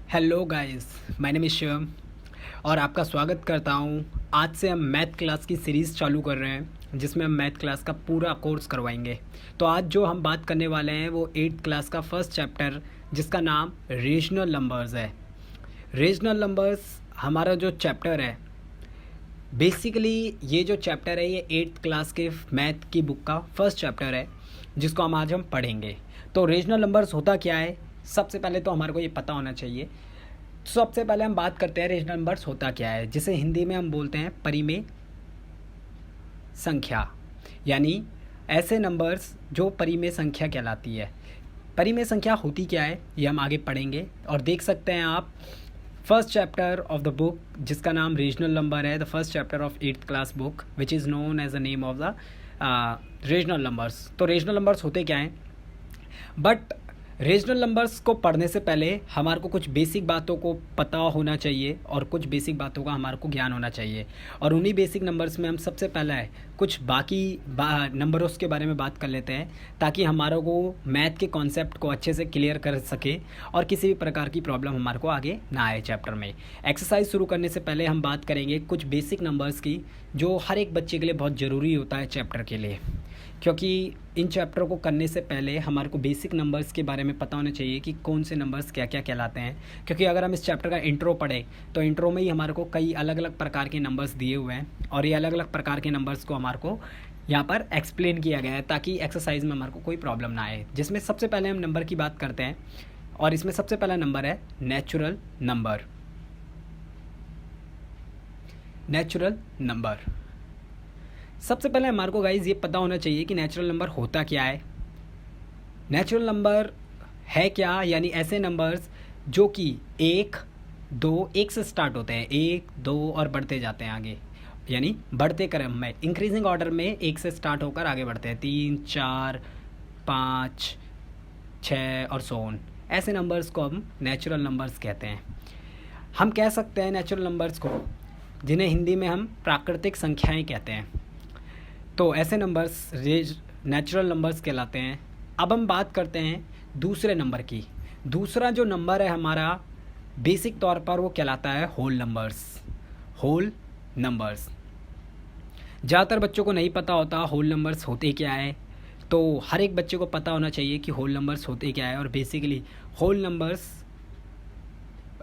Hello guys, my name is Shivam और आपका स्वागत करता हूँ। आज से हम मैथ क्लास की सीरीज़ चालू कर रहे हैं जिसमें हम मैथ क्लास का पूरा कोर्स करवाएंगे। तो आज जो हम बात करने वाले हैं वो 8th क्लास का फर्स्ट चैप्टर जिसका नाम रीजनल नंबर्स है। रीजनल नंबर्स हमारा जो चैप्टर है, बेसिकली ये जो चैप्टर है ये 8th क्लास के मैथ की बुक का फर्स्ट चैप्टर है जिसको हम आज पढ़ेंगे। तो रीजनल नंबर्स होता क्या है, सबसे पहले तो हमारे को ये पता होना चाहिए। सबसे पहले हम बात करते हैं रीजनल नंबर्स होता क्या है, जिसे हिंदी में हम बोलते हैं परिमेय संख्या, यानी ऐसे नंबर्स जो परिमेय संख्या कहलाती है। परिमेय संख्या होती क्या है ये हम आगे पढ़ेंगे और देख सकते हैं आप first chapter of the book जिसका नाम रीजनल नंबर है, the first chapter of 8th class book which is known as the name of the rational numbers. तो रीजनल नंबर्स होते क्या हैं, बट रीजनल नंबर्स को पढ़ने से पहले हमारे को कुछ बेसिक बातों को पता होना चाहिए और कुछ बेसिक बातों का हमारे को ज्ञान होना चाहिए। और उन्हीं बेसिक नंबर्स में हम सबसे पहले कुछ बाकी नंबर्स के बारे में बात कर लेते हैं ताकि हमारे को मैथ के कॉन्सेप्ट को अच्छे से क्लियर कर सके और किसी भी प्रकार की प्रॉब्लम हमारे को आगे ना आए चैप्टर में। एक्सरसाइज शुरू करने से पहले हम बात करेंगे कुछ बेसिक नंबर्स की जो हर एक बच्चे के लिए बहुत ज़रूरी होता है चैप्टर के लिए, क्योंकि इन चैप्टर को करने से पहले हमारे को बेसिक नंबर्स के बारे में पता होना चाहिए कि कौन से नंबर्स क्या क्या कहलाते हैं। क्योंकि अगर हम इस चैप्टर का इंट्रो पढ़ें तो इंट्रो में ही हमारे को कई अलग अलग प्रकार के नंबर्स दिए हुए हैं और ये अलग अलग प्रकार के नंबर्स को हमारे को यहाँ पर एक्सप्लेन किया गया है ताकि एक्सरसाइज में हमारे को कोई प्रॉब्लम ना आए। जिसमें सबसे पहले हम नंबर की बात करते हैं और इसमें सबसे पहला नंबर है नेचुरल नंबर। नेचुरल नंबर सबसे पहले हमारे को गाइज ये पता होना चाहिए कि नेचुरल नंबर होता क्या है। नेचुरल नंबर है क्या, यानी ऐसे नंबर्स जो कि एक से स्टार्ट होते हैं, 1 2 और बढ़ते जाते हैं आगे, यानी बढ़ते क्रम में इंक्रीजिंग ऑर्डर में 1 से स्टार्ट होकर आगे बढ़ते हैं, 3 4 5 6 और सो ऑन। ऐसे नंबर्स को हम नेचुरल नंबर्स कहते हैं। हम कह सकते हैं नेचुरल नंबर्स को, जिन्हें हिंदी में हम प्राकृतिक संख्याएं कहते हैं। तो ऐसे नंबर्स नेचुरल नंबर्स कहलाते हैं। अब हम बात करते हैं दूसरे नंबर की। दूसरा जो नंबर है हमारा बेसिक तौर पर वो कहलाता है होल नंबर्स। होल नंबर्स ज़्यादातर बच्चों को नहीं पता होता होल नंबर्स होते क्या है, तो हर एक बच्चे को पता होना चाहिए कि होल नंबर्स होते क्या है। और बेसिकली होल नंबर्स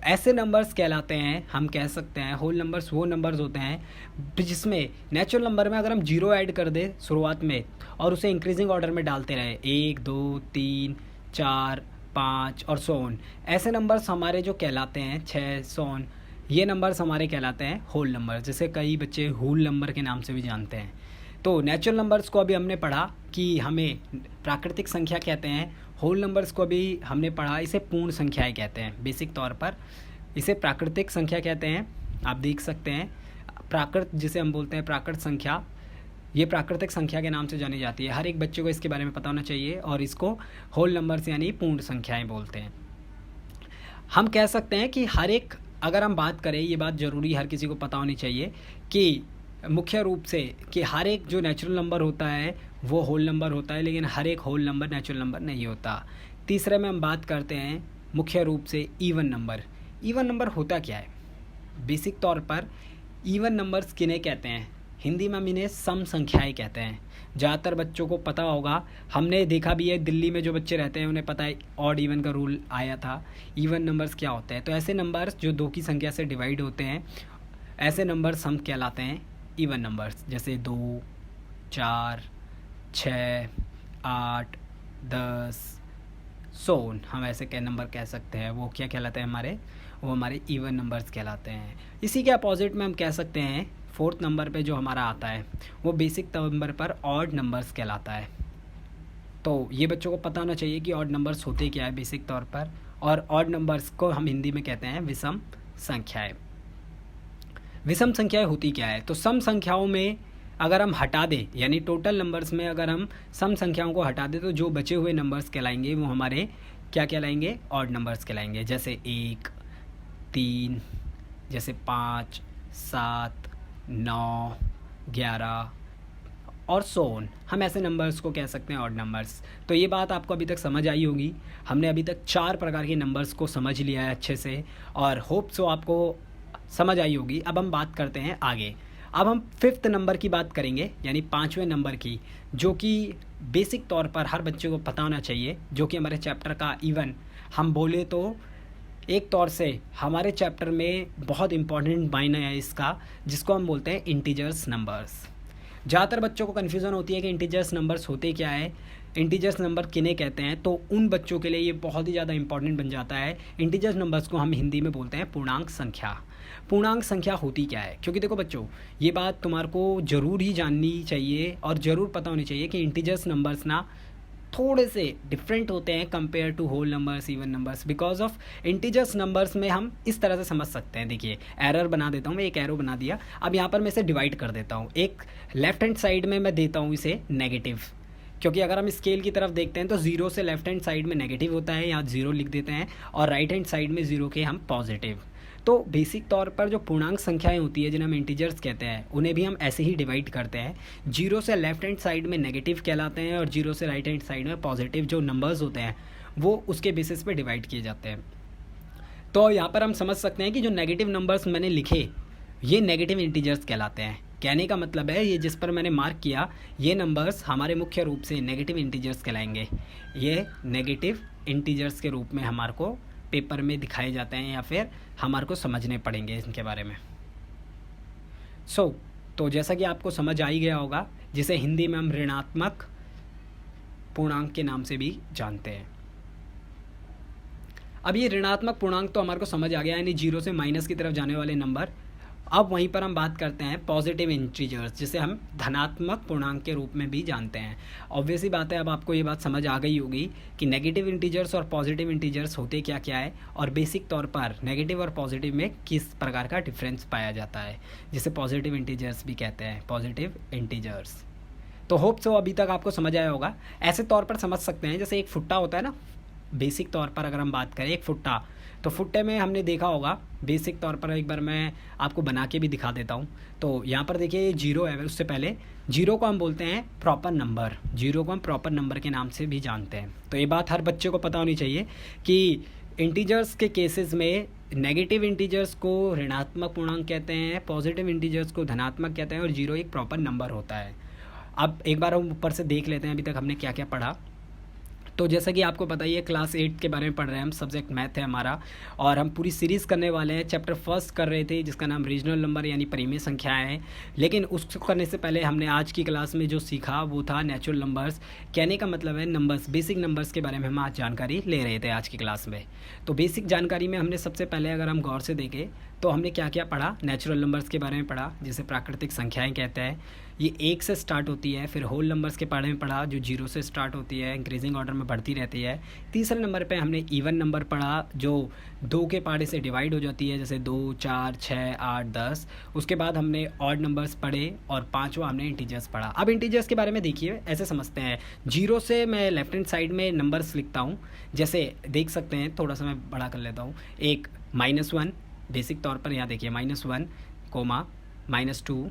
ऐसे नंबर्स कहलाते हैं, हम कह सकते हैं होल नंबर्स वो नंबर्स होते हैं जिसमें नेचुरल नंबर में अगर हम 0 ऐड कर दें शुरुआत में और उसे इंक्रीजिंग ऑर्डर में डालते रहे, 1 2 3 4 5 और सो ऑन, ऐसे नंबर्स हमारे जो कहलाते हैं 6 सो ऑन, ये नंबर्स हमारे कहलाते हैं होल नंबर, जिसे कई बच्चे होल नंबर के नाम से भी जानते हैं। तो नेचुरल नंबर्स को अभी हमने पढ़ा कि हमें प्राकृतिक संख्या कहते हैं, होल नंबर्स को भी हमने पढ़ा इसे पूर्ण संख्याएं कहते हैं। बेसिक तौर पर इसे प्राकृतिक संख्या कहते हैं। आप देख सकते हैं प्राकृत जिसे हम बोलते हैं प्राकृत संख्या, ये प्राकृतिक संख्या के नाम से जानी जाती है। हर एक बच्चे को इसके बारे में पता होना चाहिए और इसको होल नंबर्स यानी पूर्ण संख्याएं बोलते हैं। हम कह सकते हैं कि हर एक, अगर हम बात करें, ये बात ज़रूरी हर किसी को पता होनी चाहिए कि मुख्य रूप से कि हर एक जो नेचुरल नंबर होता है वो होल नंबर होता है, लेकिन हर एक होल नंबर नेचुरल नंबर नहीं होता। तीसरे में हम बात करते हैं मुख्य रूप से इवन नंबर। इवन नंबर होता क्या है, बेसिक तौर पर इवन नंबर्स किन्हें कहते हैं, हिंदी में हम इन्हें सम संख्याएं कहते हैं। ज़्यादातर बच्चों को पता होगा, हमने देखा भी है दिल्ली में जो बच्चे रहते हैं उन्हें पता है ऑड इवन का रूल आया था। इवन नंबर्स क्या होते हैं, तो ऐसे नंबर्स जो 2 की संख्या से डिवाइड होते हैं, ऐसे नंबर्स हम कहलाते हैं इवन नंबर्स। जैसे 2 4 6 8 10 सो ऑन, हम ऐसे क्या नंबर कह सकते हैं, वो क्या कहलाते हैं हमारे, वो हमारे इवन नंबर्स कहलाते हैं। इसी के अपोजिट में हम कह सकते हैं 4th नंबर पे जो हमारा आता है वो बेसिक नंबर पर ऑड नंबर्स कहलाता है। तो ये बच्चों को पता होना चाहिए कि ऑड नंबर्स होते क्या है बेसिक तौर पर, और ऑड नंबर्स को हम हिंदी में कहते हैं विषम संख्याएं। विषम संख्याएं होती क्या है, तो सम संख्याओं में अगर हम हटा दें, यानी टोटल नंबर्स में अगर हम सम संख्याओं को हटा दें तो जो बचे हुए नंबर्स कहलाएंगे वो हमारे क्या कहलाएंगे, ऑड नंबर्स कहलाएंगे। जैसे 1 3, जैसे 5 7 9 11 और सो ऑन, हम ऐसे नंबर्स को कह सकते हैं ऑड नंबर्स। तो ये बात आपको अभी तक समझ आई होगी। हमने अभी तक 4 प्रकार के नंबर्स को समझ लिया है अच्छे से, और होप सो आपको समझ आई होगी। अब हम बात करते हैं आगे। अब हम 5th नंबर की बात करेंगे, यानी 5वें नंबर की, जो कि बेसिक तौर पर हर बच्चे को पता होना चाहिए, जो कि हमारे चैप्टर का इवन हम बोले तो एक तौर से हमारे चैप्टर में बहुत इंपॉर्टेंट मायने है इसका, जिसको हम बोलते हैं इंटीजर्स नंबर्स। ज़्यादातर बच्चों को कन्फ्यूज़न होती है कि इंटीजर्स नंबर्स होते क्या है, इंटीजर्स नंबर किन्हें कहते हैं। तो उन बच्चों के लिए ये बहुत ही ज़्यादा इंपॉर्टेंट बन जाता है। इंटीजर्स नंबर्स को हम हिंदी में बोलते हैं पूर्णांक संख्या। पूर्णांक संख्या होती क्या है, क्योंकि देखो बच्चों, ये बात तुम्हारे को ज़रूर ही जाननी चाहिए और ज़रूर पता होनी चाहिए कि इंटीजर्स नंबर्स ना थोड़े से डिफरेंट होते हैं compare to whole numbers, even numbers. Because of integers numbers में हम इस तरह से समझ सकते हैं। देखिए, एरर बना देता हूँ मैं, एक एरो बना दिया। अब यहाँ पर मैं इसे डिवाइड कर देता हूँ। एक लेफ्ट हैंड साइड में मैं देता हूँ इसे नेगेटिव, क्योंकि अगर हम स्केल की तरफ देखते हैं तो 0 से लेफ्ट हैंड साइड में नेगेटिव होता है, यहाँ 0 लिख देते हैं, और राइट हैंड साइड में 0 के हम पॉजिटिव। तो बेसिक तौर पर जो पूर्णांक संख्याएं होती है जिन्हें हम इंटीजर्स कहते हैं, उन्हें भी हम ऐसे ही डिवाइड करते हैं। 0 से लेफ्ट हैंड साइड में नेगेटिव कहलाते हैं, और 0 से राइट हैंड साइड में पॉजिटिव जो नंबर्स होते हैं वो उसके बेसिस पे डिवाइड किए जाते हैं। तो यहाँ पर हम समझ सकते हैं कि जो नेगेटिव नंबर्स मैंने लिखे ये नेगेटिव इंटीजर्स कहलाते हैं। कहने का मतलब है, ये जिस पर मैंने मार्क किया ये नंबर्स हमारे मुख्य रूप से नेगेटिव इंटीजर्स कहलाएंगे। ये नेगेटिव इंटीजर्स के रूप में हमारे को पेपर में दिखाए जाते हैं, या फिर हमारे को समझने पड़ेंगे इनके बारे में। तो जैसा कि आपको समझ आ ही गया होगा, जिसे हिंदी में हम ऋणात्मक पूर्णांक के नाम से भी जानते हैं। अब ये ऋणात्मक पूर्णांक तो हमारे को समझ आ गया, यानी 0 से माइनस की तरफ जाने वाले नंबर। अब वहीं पर हम बात करते हैं पॉजिटिव इंटीजर्स, जिसे हम धनात्मक पूर्णांक के रूप में भी जानते हैं। ऑब्वियसली बात है, अब आपको ये बात समझ आ गई होगी कि नेगेटिव इंटीजर्स और पॉजिटिव इंटीजर्स होते क्या क्या है, और बेसिक तौर पर नेगेटिव और पॉजिटिव में किस प्रकार का डिफरेंस पाया जाता है, जिसे पॉजिटिव इंटीजर्स भी कहते हैं, पॉजिटिव इंटीजर्स। तो होप सो अभी तक आपको समझ आया होगा। ऐसे तौर पर समझ सकते हैं, जैसे एक फुट्टा होता है ना, बेसिक तौर पर अगर हम बात करें एक फुट्टा, तो फुट्टे में हमने देखा होगा बेसिक तौर पर, एक बार मैं आपको बना के भी दिखा देता हूँ। तो यहाँ पर देखिए ये 0 है, उससे पहले 0 को हम बोलते हैं प्रॉपर नंबर, 0 को हम प्रॉपर नंबर के नाम से भी जानते हैं। तो ये बात हर बच्चे को पता होनी चाहिए कि इंटीजर्स के केसेस में नेगेटिव इंटीजर्स को ऋणात्मक पूर्णांक कहते हैं, पॉजिटिव इंटीजर्स को धनात्मक कहते हैं, और 0 एक प्रॉपर नंबर होता है। अब एक बार हम ऊपर से देख लेते हैं अभी तक हमने क्या क्या पढ़ा। तो जैसा कि आपको पता ही है, क्लास 8 के बारे में पढ़ रहे हैं हम, सब्जेक्ट मैथ है हमारा, और हम पूरी सीरीज़ करने वाले हैं। चैप्टर फर्स्ट कर रहे थे जिसका नाम रीजनल नंबर यानी परिमेय संख्याएं है। लेकिन उसको करने से पहले हमने आज की क्लास में जो सीखा वो था नेचुरल नंबर्स। कहने का मतलब है नंबर्स, बेसिक नंबर्स के बारे में हम आज जानकारी ले रहे थे आज की क्लास में। तो बेसिक जानकारी में हमने सबसे पहले अगर हम गौर से देखें तो हमने क्या क्या पढ़ा, नेचुरल नंबर्स के बारे में पढ़ा, जिसे प्राकृतिक संख्याएं कहते हैं। ये 1 से स्टार्ट होती है। फिर होल नंबर्स के बारे में पढ़ा, जो 0 से स्टार्ट होती है, इंक्रीजिंग ऑर्डर में बढ़ती रहती है। तीसरे नंबर पे हमने इवन नंबर पढ़ा, जो 2 के पार्ट से डिवाइड हो जाती है, जैसे 2, 4, 6, 8, 10। उसके बाद हमने ऑड नंबर्स पढ़े, और 5वां हमने इंटीजर्स पढ़ा। अब इंटीजर्स के बारे में देखिए, ऐसे समझते हैं। 0 से मैं लेफ्ट हैंड साइड में नंबर्स लिखता हूँ, जैसे देख सकते हैं, थोड़ा सा मैं बड़ा कर लेता हूँ। एक -1, बेसिक तौर पर यहाँ देखिए -1, -2,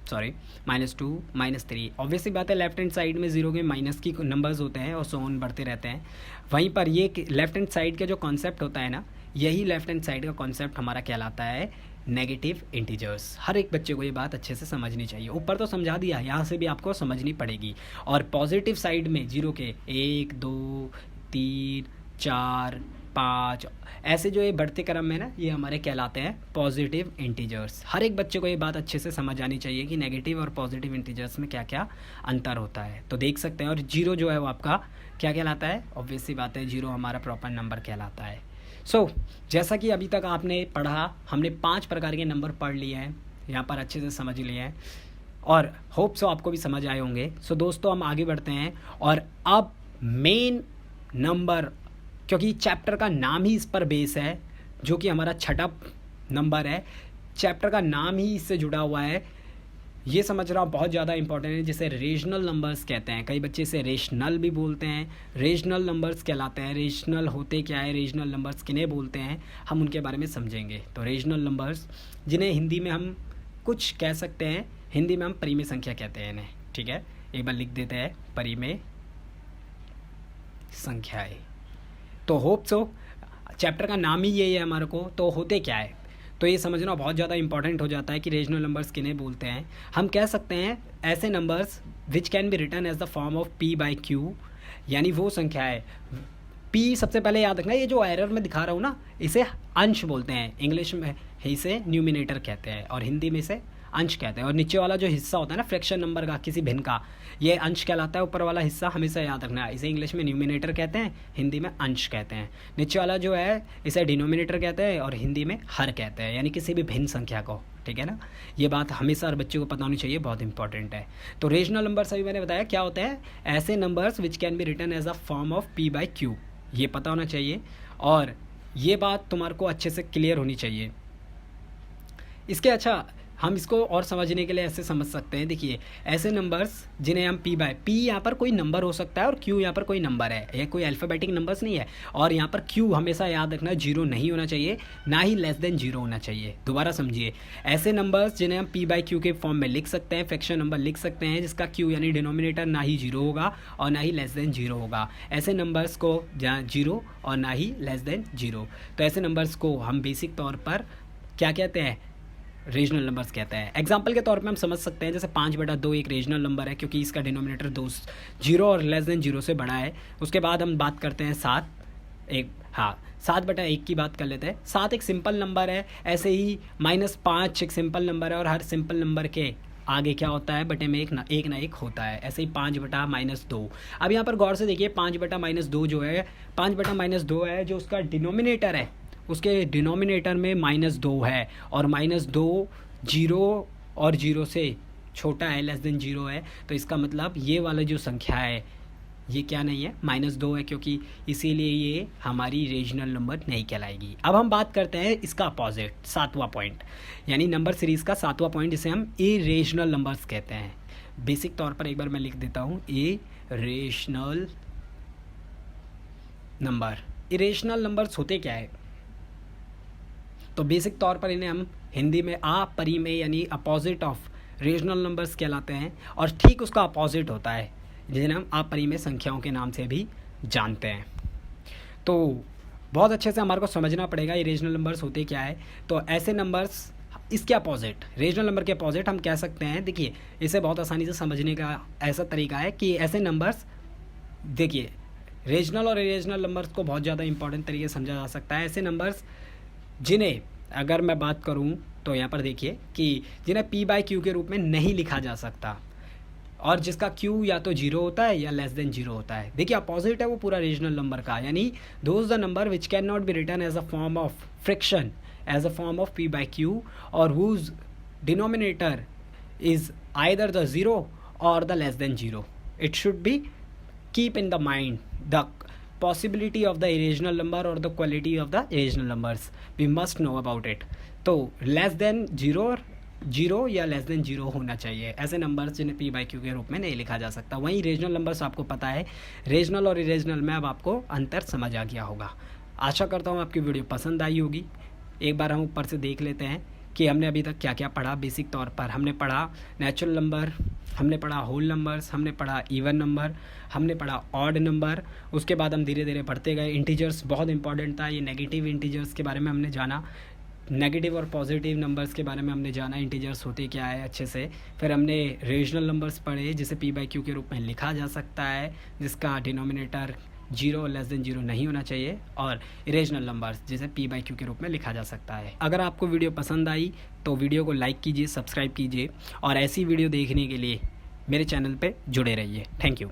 -3। ऑब्वियसली बात है, लेफ्ट हैंड साइड में 0 के माइनस की नंबर्स होते हैं और सो ऑन बढ़ते रहते हैं। वहीं पर ये लेफ्ट हैंड साइड का जो कॉन्सेप्ट होता है ना, यही लेफ्ट हैंड साइड का कॉन्सेप्ट हमारा कहलाता है नेगेटिव इंटीजर्स। हर एक बच्चे को ये बात अच्छे से समझनी चाहिए। ऊपर तो समझा दिया, यहाँ से भी आपको समझनी पड़ेगी। और पॉजिटिव साइड में 0 के 1, 2, 3, 4, 5, ऐसे जो ये बढ़ते क्रम में ना, ये हमारे कहलाते हैं पॉजिटिव इंटीजर्स। हर एक बच्चे को ये बात अच्छे से समझ आनी चाहिए कि नेगेटिव और पॉजिटिव इंटीजर्स में क्या क्या अंतर होता है। तो देख सकते हैं। और 0 जो है वो आपका क्या कहलाता है, ऑब्वियसली बात है 0 हमारा प्रॉपर नंबर कहलाता है। जैसा कि अभी तक आपने पढ़ा, हमने 5 प्रकार के नंबर पढ़ लिए हैं, यहाँ पर अच्छे से समझ लिए हैं, और होप सो आपको भी समझ आए होंगे। दोस्तों हम आगे बढ़ते हैं, और अब मेन नंबर, क्योंकि चैप्टर का नाम ही इस पर बेस है, जो कि हमारा 6ठा नंबर है, चैप्टर का नाम ही इससे जुड़ा हुआ है, ये समझ रहा हूँ बहुत ज़्यादा इंपॉर्टेंट है, जिसे रेशनल नंबर्स कहते हैं। कई बच्चे इसे रेशनल भी बोलते हैं, रेशनल नंबर्स कहलाते हैं। रेशनल होते क्या है, रेशनल नंबर्स किन्हें बोलते हैं, हम उनके बारे में समझेंगे। तो रेशनल नंबर्स, जिन्हें हिंदी में हम कुछ कह सकते हैं, हिंदी में हम परिमेय संख्या कहते हैं इन्हें। ठीक है, एक बार लिख देते हैं परिमेय संख्याएं। तो होप सो चैप्टर का नाम ही यही है हमारे को, तो होते क्या है, तो ये समझना बहुत ज़्यादा इंपॉर्टेंट हो जाता है कि रेशनल नंबर्स किन्हें बोलते हैं। हम कह सकते हैं ऐसे numbers which can be written as the form of P by Q, यानी वो संख्या है पी। सबसे पहले याद रखना, ये जो एरर में दिखा रहा हूँ ना, इसे अंश बोलते हैं, इंग्लिश में इसे न्यूमिनेटर कहते हैं और हिंदी में इसे अंश कहते हैं। और नीचे वाला जो हिस्सा होता है ना फ्रैक्शन नंबर का किसी भिन्न का, ये अंश कहलाता है। ऊपर वाला हिस्सा हमेशा याद रखना है, इसे इंग्लिश में न्यूमिनेटर कहते हैं, हिंदी में अंश कहते हैं। नीचे वाला जो है इसे डिनोमिनेटर कहते हैं और हिंदी में हर कहते हैं, यानी किसी भी भिन्न संख्या को, ठीक है ना। ये बात हमेशा हर बच्चे को पता होनी चाहिए, बहुत इंपॉर्टेंट है। तो रेशनल नंबर्स अभी मैंने बताया क्या होता है, ऐसे numbers which can be written as a form of P by Q, ये पता होना चाहिए और ये बात तुम्हारे को अच्छे से क्लियर होनी चाहिए। इसके अच्छा हम इसको और समझने के लिए ऐसे समझ सकते हैं, देखिए ऐसे नंबर्स जिन्हें हम पी बाय पी, यहाँ पर कोई नंबर हो सकता है और क्यू यहाँ पर कोई नंबर है, ये कोई अल्फ़ाबेटिक नंबर्स नहीं है। और यहाँ पर क्यू हमेशा याद रखना जीरो नहीं होना चाहिए, ना ही लेस देन जीरो होना चाहिए। दोबारा समझिए, ऐसे नंबर्स जिन्हें हम पी बाय क्यू के फॉर्म में लिख सकते हैं, फ्रैक्शन नंबर लिख सकते हैं जिसका क्यू यानी डिनोमिनेटर ना ही जीरो होगा और ना ही लेस देन जीरो होगा, ऐसे नंबर्स को जहाँ जीरो और ना ही लेस देन जीरो, तो ऐसे नंबर्स को हम बेसिक तौर पर क्या कहते हैं, रीजनल नंबर्स कहते हैं। एग्जांपल के तौर पे हम समझ सकते हैं जैसे 5/2 एक रीजनल नंबर है क्योंकि इसका डिनोमिनेटर 2 जीरो और लेस देन जीरो से बड़ा है। उसके बाद हम बात करते हैं 7/1 की बात कर लेते हैं। 7 एक सिंपल नंबर है, ऐसे ही -5 एक सिंपल नंबर है और हर सिंपल नंबर के आगे क्या होता है, बटे में एक ना एक होता है, ऐसे ही 5/-2। अब यहाँ पर गौर से देखिए 5/-2 जो है, 5/-2 है जो उसका डिनोमिनेटर है, उसके डिनोमिनेटर में -2 है और -2 जीरो और जीरो से छोटा है, लेस देन जीरो है। तो इसका मतलब ये वाला जो संख्या है ये क्या नहीं है, -2 है, क्योंकि इसीलिए ये हमारी रीजनल नंबर नहीं कहलाएगी। अब हम बात करते हैं इसका अपोजिट, 7वां पॉइंट, यानी नंबर सीरीज़ का 7वां पॉइंट जिसे हम इरेशनल नंबर्स कहते हैं। बेसिक तौर पर एक बार मैं लिख देता हूँ, इरेशनल नंबर। इरेशनल नंबर्स होते क्या है, तो बेसिक तौर पर इन्हें हम हिंदी में अपरिमेय यानी अपोजिट ऑफ रीजनल नंबर्स कहलाते हैं और ठीक उसका अपोजिट होता है जिन्हें हम अपरिमेय संख्याओं के नाम से भी जानते हैं। तो बहुत अच्छे से हमारे को समझना पड़ेगा ये रीजनल नंबर्स होते क्या है। तो ऐसे नंबर्स, इसके अपोजिट, रीजनल नंबर के अपोजिट हम कह सकते हैं, देखिए इसे बहुत आसानी से समझने का ऐसा तरीका है कि ऐसे नंबर्स, देखिए रीजनल और इरेजनल नंबर्स को बहुत ज़्यादा इंपॉर्टेंट तरीके से समझा जा सकता है। ऐसे नंबर्स जिन्हें अगर मैं बात करूं तो यहाँ पर देखिए कि जिन्हें पी बाई क्यू के रूप में नहीं लिखा जा सकता और जिसका क्यू या तो जीरो होता है या लेस देन जीरो होता है। देखिए अपोजिट है वो पूरा रीजनल नंबर का, यानी those the number which can not be written as a form of fraction as a form of P by q और whose denominator is either the zero और the less than zero. It should be keep in the mind the possibility of the irrational number or the quality of the irrational numbers, we must know about it। तो less than zero या less than zero होना चाहिए ऐसे numbers जिन्हें P by Q के रूप में नहीं लिखा जा सकता। वहीं रीजनल नंबर्स आपको पता है, रीजनल और इरेजनल में अब आपको अंतर समझ आ गया होगा। आशा करता हूँ आपकी वीडियो पसंद आई होगी। एक बार हम ऊपर से देख लेते हैं कि हमने अभी तक क्या क्या पढ़ा। बेसिक तौर पर हमने पढ़ा नेचुरल नंबर, हमने पढ़ा होल नंबर्स, हमने पढ़ा इवन नंबर, हमने पढ़ा ऑड नंबर। उसके बाद हम धीरे धीरे बढ़ते गए। इंटीजर्स बहुत इंपॉर्टेंट था, ये नेगेटिव इंटीजर्स के बारे में हमने जाना, नेगेटिव और पॉजिटिव नंबर्स के बारे में हमने जाना, इंटीजर्स होते क्या है अच्छे से। फिर हमने रीजनल नंबर्स पढ़े जिसे पी बाई क्यू के रूप में लिखा जा सकता है, जिसका डिनोमिनेटर जीरो और लेस देन जीरो नहीं होना चाहिए, और इरेजनल नंबर्स जिसे पी बाई क्यू के रूप में लिखा जा सकता है। अगर आपको वीडियो पसंद आई तो वीडियो को लाइक कीजिए, सब्सक्राइब कीजिए और ऐसी वीडियो देखने के लिए मेरे चैनल पे जुड़े रहिए। Thank you.